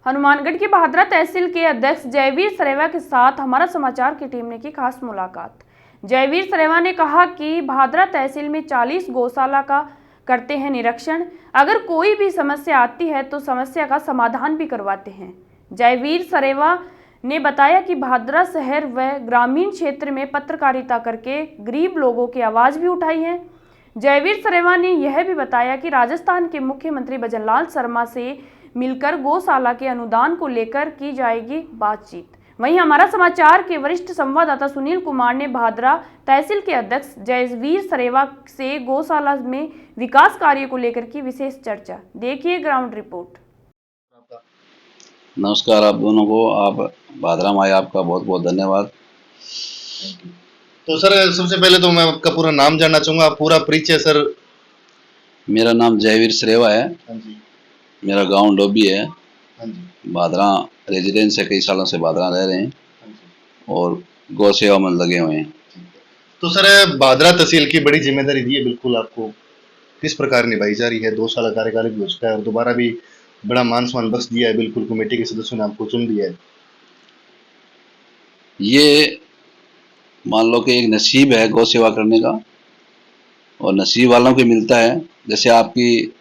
हनुमानगढ़ की बहादुरा तहसील के अध्यक्ष जयवीर सरेवा के साथ हमारा समाचार की टीम ने की खास मुलाकात। जयवीर सरेवा ने कहा कि बहादुरा तहसील में 40 गौशाला का करते हैं निरीक्षण। अगर कोई भी समस्या आती है तो समस्या का समाधान भी करवाते हैं। जयवीर सरेवा ने बताया कि बहादुरा शहर व ग्रामीण क्षेत्र में पत्रकारिता करके गरीब लोगों की आवाज भी उठाई है। जयवीर सरेवा ने यह भी बताया कि राजस्थान के मुख्यमंत्री भजनलाल शर्मा से मिलकर गौशाला के अनुदान को लेकर की जाएगी बातचीत। वहीं हमारा समाचार के वरिष्ठ संवाददाता सुनील कुमार ने बहादुरा तहसील के अध्यक्ष जयवीर सरेवा से गौशाला में विकास कार्य को लेकर की विशेष चर्चा। देखिए ग्राउंड रिपोर्ट। नमस्कार आप दोनों को, आप बहादुरा में आए, आपका बहुत बहुत धन्यवाद। तो सर, सबसे पहले तो मैं आपका पूरा नाम जानना चाहूंगा, आप पूरा परिचय सर। मेरा नाम जयवीर सरेवा है। हाँ जी। मेरा गांव डोबी है। हाँ जी। बहादुरा रेजिडेंस है, कई सालों से बहादुरा रह रहे हैं। हाँ जी। और गौ सेवा में लगे हुए हैं। तो सर, बहादुरा तहसील की बड़ी जिम्मेदारी दी है बिल्कुल आपको, किस प्रकार निभाई जा रही है? 2 साल कार्यकाल भी हो चुका है और दोबारा भी बड़ा मान सम्मान बख्श दिया है, बिल्कुल कमेटी के सदस्यों ने आपको चुन दिया है। ये मान लो कि एक नसीब है गौ सेवा करने का, और नसीब वालों को मिलता है। जैसे आपकी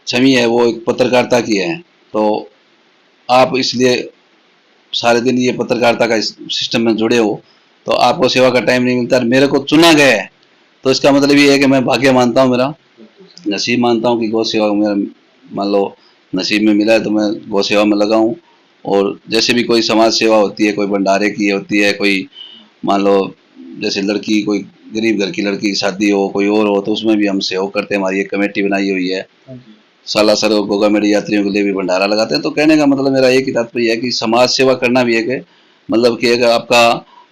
छवि है वो एक पत्रकारिता की है, तो आप इसलिए सारे दिन ये पत्रकारिता का सिस्टम में जुड़े हो, तो आपको सेवा का टाइम नहीं मिलता। मेरे को चुना गया है, तो इसका मतलब ये है कि मैं भाग्य मानता हूँ, मेरा नसीब मानता हूँ कि गौ सेवा मेरा मान लो नसीब में मिला है, तो मैं गौ सेवा में लगा हूँ। और जैसे भी कोई समाज सेवा होती है, कोई भंडारे की होती है, कोई मान लो जैसे लड़की, कोई गरीब घर की लड़की की शादी हो, कोई और हो, तो उसमें भी हम सहयोग करते हैं। हमारी एक कमेटी बनाई हुई है, सालासर गोगा मेडी यात्रियों के लिए भी भंडारा लगाते हैं। तो कहने का मतलब मेरा एक ही तात्पर्य है कि समाज सेवा करना भी एक मतलब कि अगर आपका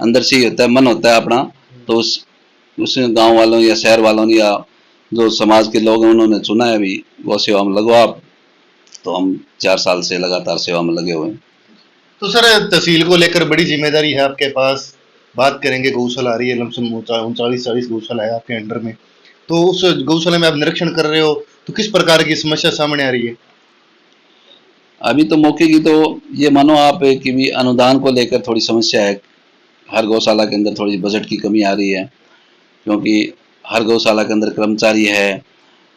अंदर से ही होता है, मन होता है अपना, तो उस गांव वालों या शहर वालों ने या जो समाज के लोग हैं उन्होंने चुना है अभी गौ सेवा में लगो आप, तो हम 4 साल से लगातार सेवा में लगे हुए हैं। तो सर, तहसील को लेकर बड़ी जिम्मेदारी है आपके पास। बात करेंगे, गौशाला आ रही है, लमसम 39-40 गौशाला है आपके अंडर में। तो उस गौशाला में आप निरीक्षण कर रहे हो, तो किस प्रकार की समस्या सामने आ रही है? अभी तो मौके की तो ये मानो आप कि भी अनुदान को लेकर थोड़ी समस्या है। हर गौशाला के अंदर थोड़ी बजट की कमी आ रही है, क्योंकि हर गौशाला के अंदर कर्मचारी है।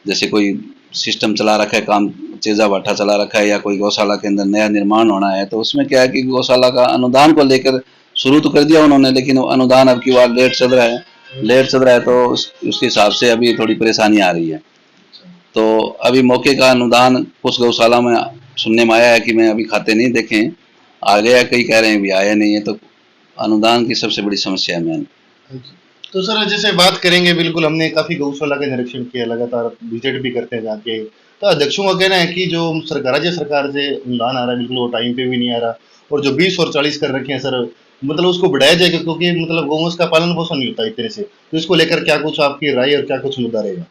जैसे कोई सिस्टम चला रखा है, काम चेजा भाटा चला रखा है, या कोई गौशाला के अंदर नया निर्माण होना है, तो उसमें क्या है कि गौशाला का अनुदान को लेकर शुरू तो कर दिया उन्होंने, लेकिन अनुदान अब की बार लेट चल रहा है, तो उसके हिसाब से अभी थोड़ी परेशानी आ रही है। तो अभी मौके का अनुदान कुछ गौशाला में सुनने में आया है कि मैं अभी खाते नहीं देखे, आ गया, कई कह रहे हैं भी आया नहीं है। तो अनुदान की सबसे बड़ी समस्या है मैन। तो सर, जैसे बात करेंगे, बिल्कुल हमने काफी गौशाला का निरीक्षण किया, लगातार विजिट भी करते हैं जाके। तो अध्यक्षों का कहना है कि जो राज्य सरकार से अनुदान आ रहा है, बिल्कुल वो टाइम पे भी नहीं आ रहा, और जो 20 और 40 कर रखे हैं सर, मतलब उसको बढ़ाया जाएगा, क्योंकि मतलब गौवंश का पालन पोषण नहीं होता इस तरह से। तो इसको लेकर क्या कुछ आपकी राय और क्या कुछ मुद्दा रहेगा?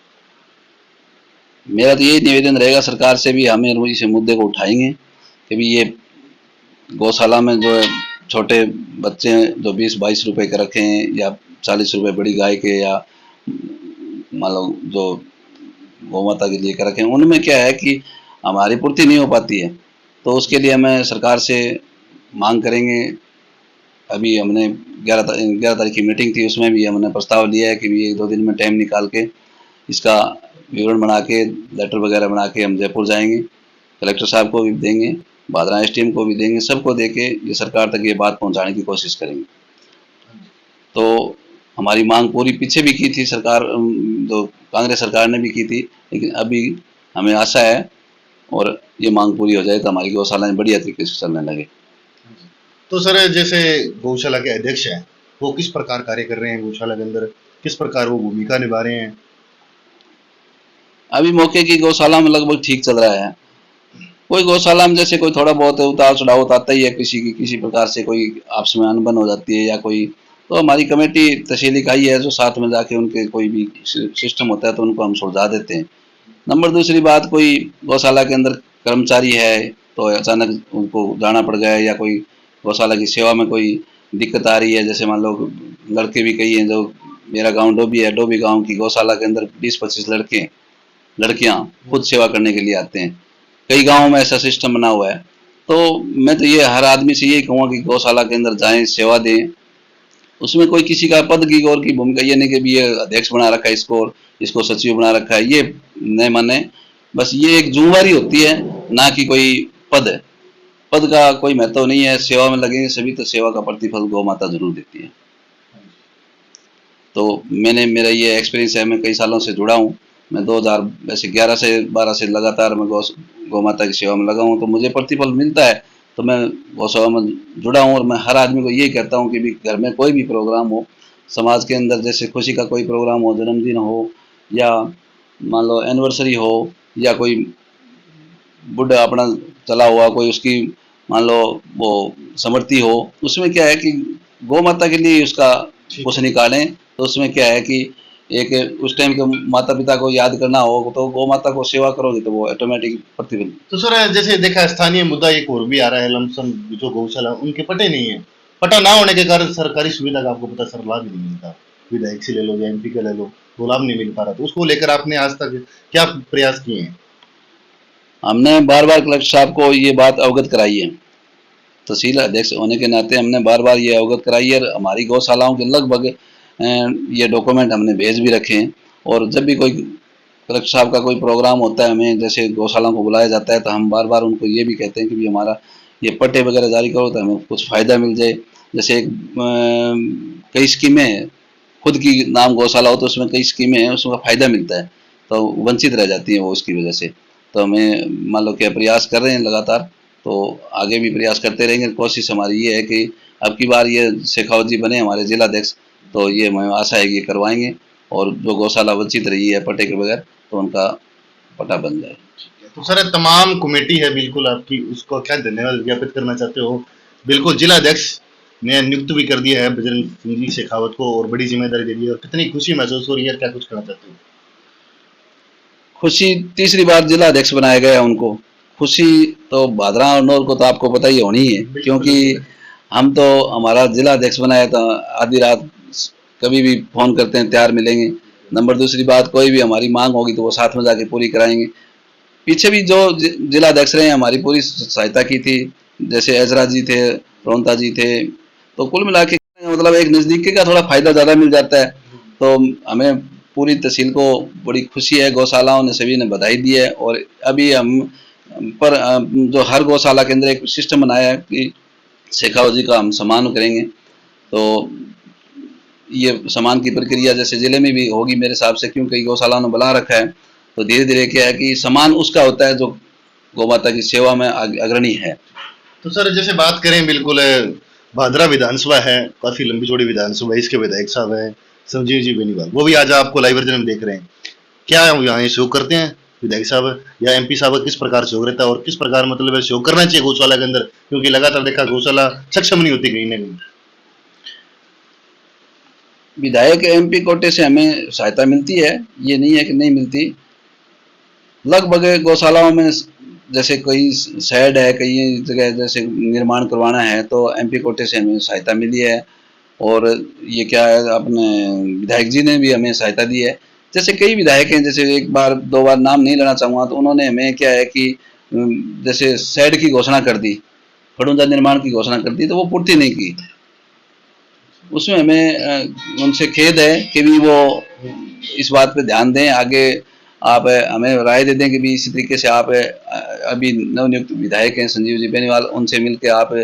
मेरा तो यही निवेदन रहेगा सरकार से भी, हमें इस मुद्दे को उठाएंगे कि भी ये गौशाला में जो छोटे बच्चे हैं जो 20-22 रुपए के रखे हैं, या 40 रुपए बड़ी गाय के, या मान लो जो गौ माता के लिए कर रखे हैं, उनमें क्या है कि हमारी पूर्ति नहीं हो पाती है। तो उसके लिए हमें सरकार से मांग करेंगे। अभी हमने 11 तारीख की मीटिंग थी, उसमें भी हमने प्रस्ताव लिया है कि भी 1-2 दिन में टाइम निकाल के इसका विवरण बना के, लेटर वगैरह बना के हम जयपुर जाएंगे, कलेक्टर साहब को भी देंगे, बहादुरा एसडीएम को भी देंगे, सबको दे के ये सरकार तक ये बात पहुंचाने की कोशिश करेंगे। तो हमारी मांग पूरी पीछे भी की थी सरकार, जो कांग्रेस सरकार ने भी की थी, लेकिन अभी हमें आशा है और ये मांग पूरी हो जाए तो हमारी गौशालाएं बढ़िया तरीके से चलने लगे। तो सर, जैसे गौशाला के अध्यक्ष हैं, वो किस प्रकार कार्य कर रहे हैं गौशाला के अंदर, किस प्रकार वो भूमिका निभा रहे हैं? अभी मौके की गौशाला में लगभग ठीक चल रहा है। कोई गौशाला में जैसे कोई थोड़ा बहुत उतार चढ़ाव आता ही है, किसी प्रकार से कोई आपस में अनबन हो जाती है, या कोई, तो हमारी कमेटी तहसील इकाई है जो साथ में जाके उनके कोई भी सिस्टम होता है तो उनको हम सुलझा देते हैं। नंबर दूसरी बात, कोई गौशाला के अंदर कर्मचारी है तो अचानक उनको जाना पड़ गया, या कोई गौशाला की सेवा में कोई दिक्कत आ रही है, जैसे मान लो लड़के भी कई हैं, जो मेरा गांव डोबी है, डोबी गांव की गौशाला के अंदर 20-25 लड़कियां खुद सेवा करने के लिए आते हैं। कई गांवों में ऐसा सिस्टम बना हुआ है, तो मैं तो ये हर आदमी से यही कहूँगा कि गौशाला के अंदर जाएं, सेवा दें। उसमें कोई किसी का पद की और की भूमिका ये नहीं कि भी ये अध्यक्ष बना रखा है इसको और इसको सचिव बना रखा है, ये नहीं माने। बस ये एक जिम्मेवारी होती है, ना कि कोई पद है। पद का कोई महत्व नहीं है, सेवा में लगेंगे सभी तो सेवा का प्रतिफल गौ माता जरूर देती है। तो मेरा ये एक्सपीरियंस है, मैं कई सालों से जुड़ा हूँ। मैं 2011 से 12 से लगातार मैं गौ माता की सेवा में लगा हूँ, तो मुझे प्रतिफल मिलता है। तो मैं गौ सेवा में जुड़ा हूँ और मैं हर आदमी को यही कहता हूँ कि भी घर में कोई भी प्रोग्राम हो, समाज के अंदर जैसे खुशी का कोई प्रोग्राम हो, जन्मदिन हो या मान लो एनिवर्सरी हो या कोई बुढ़ा अपना चला हुआ कोई उसकी मान लो वो समृद्धि हो, उसमें क्या है कि गौ माता के लिए उसका कुछ निकालें। तो उसमें क्या है कि एक उस टाइम के माता पिता को याद करना हो तो गौ माता को सेवा करोगे तो वो ऑटोमेटिक प्रतिफल। तो सर जैसे देखा स्थानीय मुद्दा एक और भी आ रहा है, लमसम जो गौशाला उनके पटे नहीं है, पटा ना होने के कारण सरकारी सुविधा का आपको पता सर लाभ नहीं मिलता। विधायक से ले लो या एमपी का ले लो, वो लाभ नहीं मिल पा रहा। तो उसको लेकर आपने आज तक क्या प्रयास किए हैं? हमने बार बार कलेक्टर साहब को ये बात अवगत कराई है। तहसील अध्यक्ष होने के नाते हमने बार बार ये अवगत कराई है। हमारी गौशालाओं के लगभग ये डॉक्यूमेंट हमने भेज भी रखे हैं। और जब भी कोई कलेक्टर साहब का कोई प्रोग्राम होता है, हमें जैसे गौशालाओं को बुलाया जाता है, तो हम बार बार उनको ये भी कहते हैं कि भी हमारा ये पट्टे वगैरह जारी करो तो हमें कुछ फ़ायदा मिल जाए। जैसे एक कई स्कीमें हैं, खुद की नाम गौशाला हो तो उसमें कई स्कीमें हैं, उसमें फ़ायदा मिलता है, तो वंचित रह जाती हैं वो उसकी वजह से। तो हमें मान लो क्या प्रयास कर रहे हैं लगातार, तो आगे भी प्रयास करते रहेंगे। कोशिश हमारी ये है कि अब की बार ये शेखावत जी बने हमारे जिलाध्यक्ष, तो ये हमें आशा है कि ये करवाएंगे और जो गौशाला वंचित रही है पट्टे के बगैर तो उनका पट्टा बन जाए। तो सर तमाम कमेटी है बिल्कुल आपकी, उसको क्या धन्यवाद ज्ञापित करना चाहते हो? बिल्कुल जिलाध्यक्ष ने नियुक्त भी कर दिया है बजरंग सिंह जी शेखावत को और बड़ी जिम्मेदारी दे दी है, और कितनी खुशी महसूस हो रही है, क्या कुछ कहना चाहते हो? खुशी, तीसरी बार जिला अध्यक्ष बनाया गया उनको। खुशी तो भादरा और नौर को तो आपको पता ही होनी है, क्योंकि हम तो हमारा जिला अध्यक्ष बनाया था, आधी रात कभी भी फोन करते हैं तैयार मिलेंगे। नंबर दूसरी बात, कोई भी हमारी मांग होगी तो वो साथ में जाके पूरी कराएंगे। पीछे भी जो जिला अध्यक्ष रहे हमारी पूरी सहायता की थी, जैसे एजरा जी थे, रोहंता जी थे। तो कुल मिला के मतलब एक नज़दीकी का थोड़ा फायदा ज़्यादा मिल जाता है। तो हमें पूरी तहसील को बड़ी खुशी है, गौशालाओं ने सभी ने बधाई दी है। और अभी हम पर जो हर गौशाला के अंदर एक सिस्टम बनाया है कि शेखावत जी का हम सम्मान करेंगे। तो ये सम्मान की प्रक्रिया जैसे जिले में भी होगी मेरे हिसाब से, क्योंकि गौशालाओं ने बुला रखा है। तो धीरे धीरे क्या है कि सम्मान उसका होता है जो गौ माता की सेवा में अग्रणी है। तो सर जैसे बात करें बिल्कुल भादरा विधानसभा है, काफी लंबी चौड़ी विधानसभा है, इसके विधायक साहब हैं संजीव जी बेनीवाल, वो भी आज आपको लाइव वर्जन में देख रहे हैं। क्या यहाँ सहयोग करते हैं विधायक साहब या एमपी साहब का? किस प्रकार सहयोग रहता है और किस प्रकार मतलब सहयोग करना चाहिए गौशाला के अंदर, क्योंकि लगातार देखा गौशाला सक्षम नहीं होती कहीं ना कहीं। विधायक एमपी कोटे से हमें सहायता मिलती है, ये नहीं है कि नहीं मिलती। लगभग गौशालाओं में जैसे कई शेड है, कई जगह जैसे निर्माण करवाना है तो एमपी कोटे से हमें सहायता मिली है। और ये क्या है, अपने विधायक जी ने भी हमें सहायता दी है। जैसे कई विधायक हैं, जैसे एक बार दो बार नाम नहीं लेना चाहूँगा, तो उन्होंने हमें क्या है कि जैसे शेड की घोषणा कर दी, खड़ूजा निर्माण की घोषणा कर दी, तो वो पूर्ति नहीं की। उसमें हमें उनसे खेद है कि भी वो इस बात पे ध्यान दें। आगे आप हमें राय दे दें कि भी इसी तरीके से आप अभी नवनियुक्त विधायक हैं संजीव जी बेनीवाल, उनसे मिलकर आप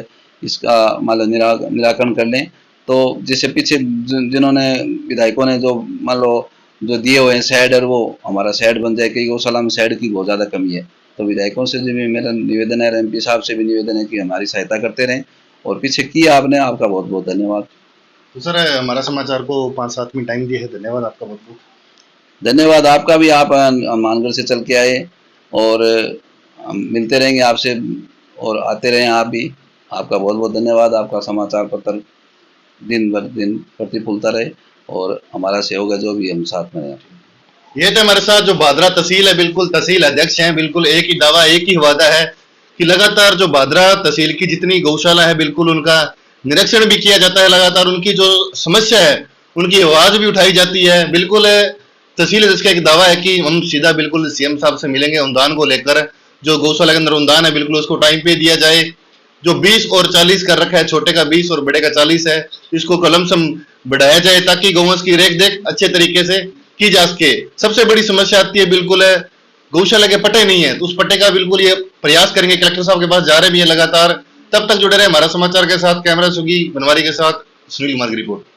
इसका मान लो निराकरण कर लें। तो जिससे पीछे जिन्होंने विधायकों ने जो मान लो जो दिए हुए हैं शेड, और वो हमारा शेड बन जाए, कई गौशाला में शेड की बहुत ज़्यादा कमी है। तो विधायकों से भी मेरा निवेदन है, एमपी साहब से भी निवेदन है कि हमारी सहायता करते रहें। और पीछे किया आपने, आपका बहुत बहुत धन्यवाद। तो सर हमारा समाचार को 5-7 मिनट टाइम दिए है, धन्यवाद आपका बहुत बहुत। धन्यवाद आपका भी, आप मानगढ़ से चल के आए और हम मिलते रहेंगे आपसे और आते रहें आप भी। आपका बहुत बहुत धन्यवाद। आपका समाचार पत्र दिन भर दिन प्रतिफुलता रहे और हमारा सहयोग है जो भी हम साथ में रहें। ये थे हमारे साथ जो भादरा तहसील है, बिल्कुल तहसील अध्यक्ष हैं। बिल्कुल एक ही दावा, एक ही वादा है कि लगातार जो भादरा तहसील की जितनी गौशाला है बिल्कुल उनका निरीक्षण भी किया जाता है, लगातार उनकी जो समस्या है उनकी आवाज भी उठाई जाती है। बिल्कुल तहसील अध्यक्ष का एक दावा है कि हम सीधा बिल्कुल सीएम साहब से मिलेंगे अनुदान को लेकर, जो गौशाला के अंदर अनुदान है बिल्कुल उसको टाइम पे दिया जाए। जो 20 और 40 कर रखा है, छोटे का 20 और बड़े का 40 है, इसको कलमसम बढ़ाया जाए ताकि गौवंश की रेख देख अच्छे तरीके से की जा सके। सबसे बड़ी समस्या आती है बिल्कुल है गौशाला के पट्टे नहीं है, तो उस पट्टे का बिल्कुल ये प्रयास करेंगे, कलेक्टर साहब के पास जा रहे भी है लगातार। तब तक जुड़े रहे हमारा समाचार के साथ, कैमरा सुगी बनवारी के साथ सुनील कुमार की रिपोर्ट।